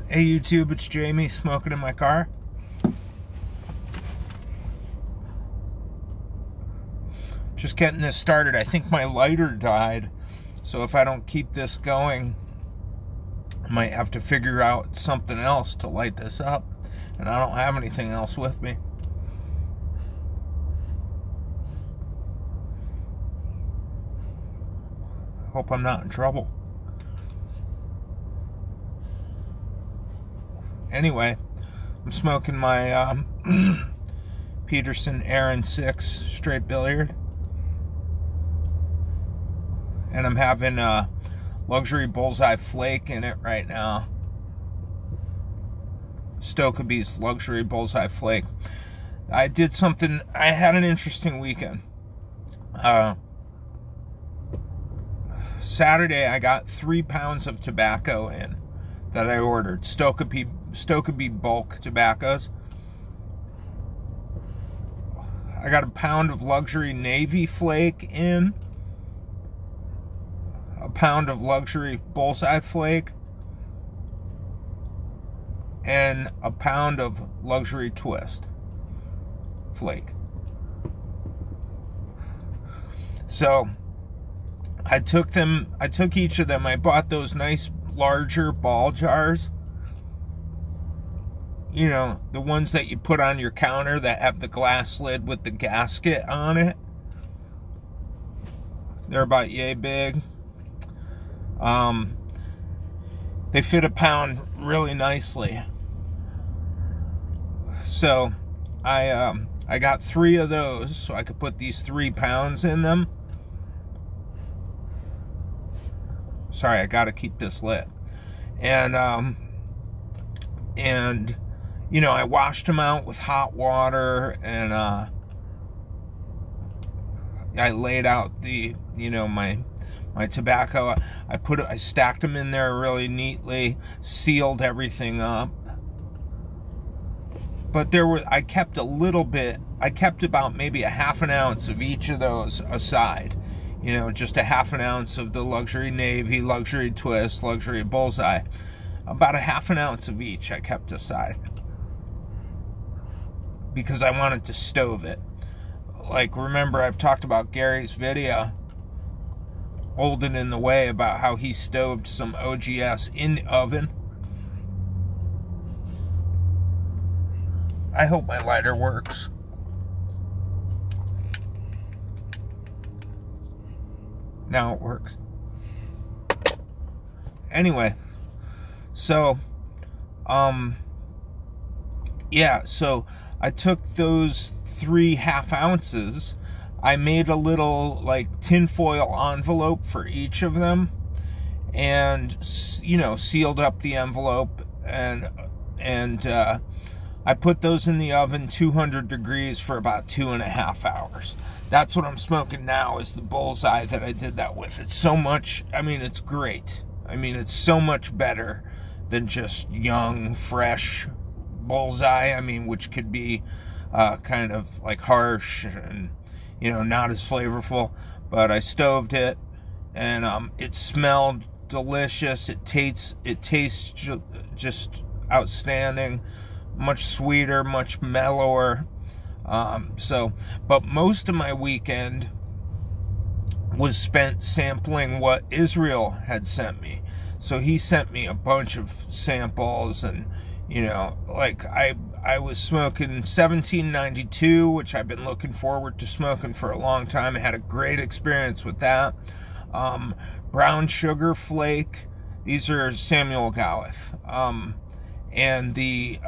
Hey YouTube, it's Jamie smoking in my car. Just getting this started. I think my lighter died, so if I don't keep this going, I might have to figure out something else to light this up, and I don't have anything else with me. Hope I'm not in trouble. Anyway, I'm smoking my Peterson Aran 6 straight billiard, and I'm having a luxury Bullseye Flake in it right now. Stokkebye's luxury Bullseye Flake. I did something, I had an interesting weekend. Saturday I got 3 pounds of tobacco in that I ordered. Stokkebye bulk tobaccos. I got a pound of luxury Navy Flake in, a pound of luxury Bullseye Flake, and a pound of luxury Twist Flake. So I took each of them. I bought those nice larger ball jars. You know, the ones that you put on your counter that have the glass lid with the gasket on it. They're about yay big. They fit a pound really nicely. So I got 3 of those so I could put these 3 pounds in them. Sorry, I gotta keep this lit. And you know, I washed them out with hot water, and I laid out the, you know, my tobacco. I stacked them in there really neatly, sealed everything up. But I kept a little bit. I kept about maybe a ½ an ounce of each of those aside. You know, just a ½ an ounce of the luxury Navy, luxury Twist, luxury Bullseye. About a ½ an ounce of each I kept aside, because I wanted to stove it. Like, remember, I've talked about Gary's video, Olden in the Way, about how he stoved some OGS in the oven. I hope my lighter works. Now it works. Anyway, so yeah, so I took those 3 ½ ounces. I made a little like tinfoil envelope for each of them, and you know, sealed up the envelope, and I put those in the oven 200 degrees for about 2.5 hours. That's what I'm smoking now, is the Bullseye that I did that with. It's so much, I mean, it's great. I mean, it's so much better than just young, fresh Bullseye. I mean, which could be kind of like harsh and, you know, not as flavorful. But I stoved it, and it smelled delicious. It tastes just outstanding. Much sweeter, much mellower. But most of my weekend was spent sampling what Israel had sent me. So he sent me a bunch of samples, and, you know, like I was smoking 1792, which I've been looking forward to smoking for a long time. I had a great experience with that. Brown Sugar Flake. These are Samuel Gawith. And the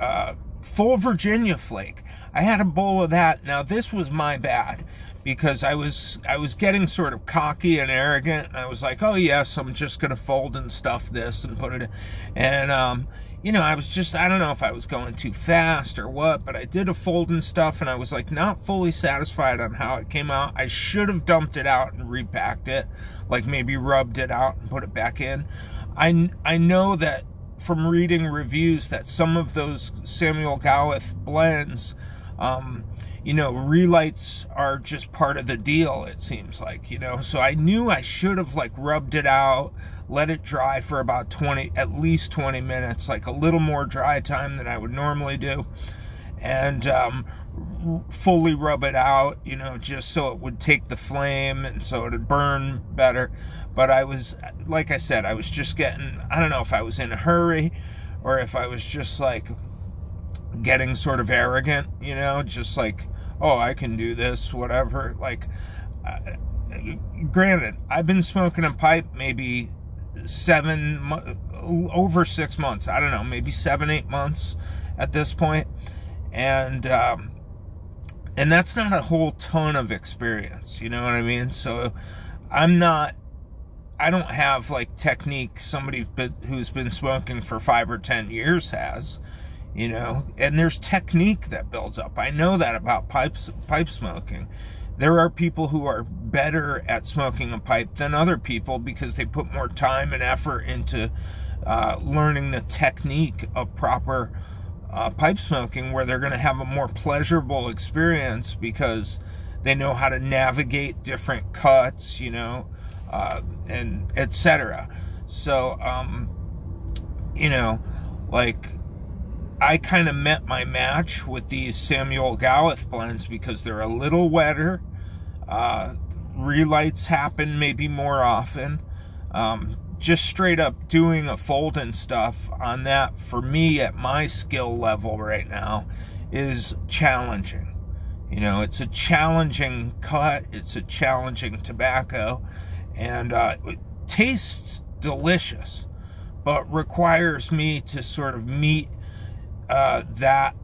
Full Virginia Flake. I had a bowl of that. Now, this was my bad, because I was getting sort of cocky and arrogant, and I was like, oh yes, I'm just gonna fold and stuff this and put it in. And you know, I was just, I don't know if I was going too fast or what, but I did a fold and stuff, and I was like not fully satisfied on how it came out. I should have dumped it out and repacked it, like maybe rubbed it out and put it back in. I know that from reading reviews that some of those Samuel Gawith blends, you know, relights are just part of the deal, it seems like, you know. So I knew I should have like rubbed it out, let it dry for about at least 20 minutes, like a little more dry time than I would normally do, and fully rub it out, you know, just so it would take the flame and so it would burn better. But I was, like I said, I was just getting, I don't know if I was in a hurry or if I was just like getting sort of arrogant, you know, just like, oh, I can do this, whatever. Like, granted, I've been smoking a pipe maybe over 6 months. I don't know, maybe 7-8 months at this point. And that's not a whole ton of experience, you know what I mean? So I don't have like technique somebody who's been smoking for 5 or 10 years has, you know, and there's technique that builds up. I know that about pipe smoking. There are people who are better at smoking a pipe than other people because they put more time and effort into learning the technique of proper pipe smoking, where they're going to have a more pleasurable experience because they know how to navigate different cuts, you know, and etc. So, you know, like, I kind of met my match with these Samuel Gawith blends because they're a little wetter. Relights happen maybe more often. Just straight up doing a fold and stuff on that, for me at my skill level right now, is challenging. You know, it's a challenging cut, it's a challenging tobacco, and it tastes delicious, but requires me to sort of meet that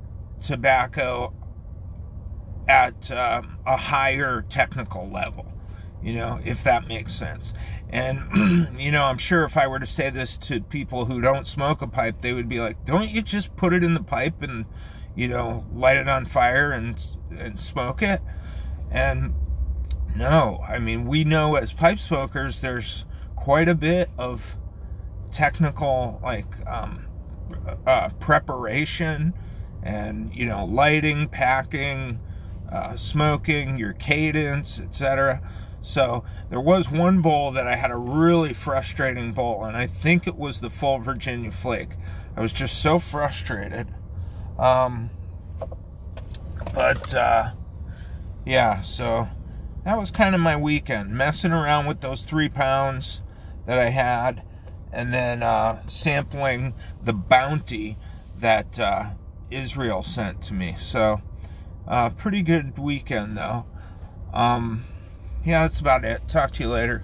tobacco at a higher technical level, you know, if that makes sense. And, you know, I'm sure if I were to say this to people who don't smoke a pipe, they would be like, don't you just put it in the pipe and, you know, light it on fire and smoke it? And no, I mean, we know as pipe smokers, there's quite a bit of technical, like, preparation and, you know, lighting, packing, smoking, your cadence, etc. So there was one bowl that I had a really frustrating bowl, and I think it was the full Virginia Flake. I was just so frustrated. Yeah, so that was kind of my weekend, messing around with those 3 pounds that I had, and then sampling the bounty that Israel sent to me. So pretty good weekend though. Yeah, that's about it. Talk to you later.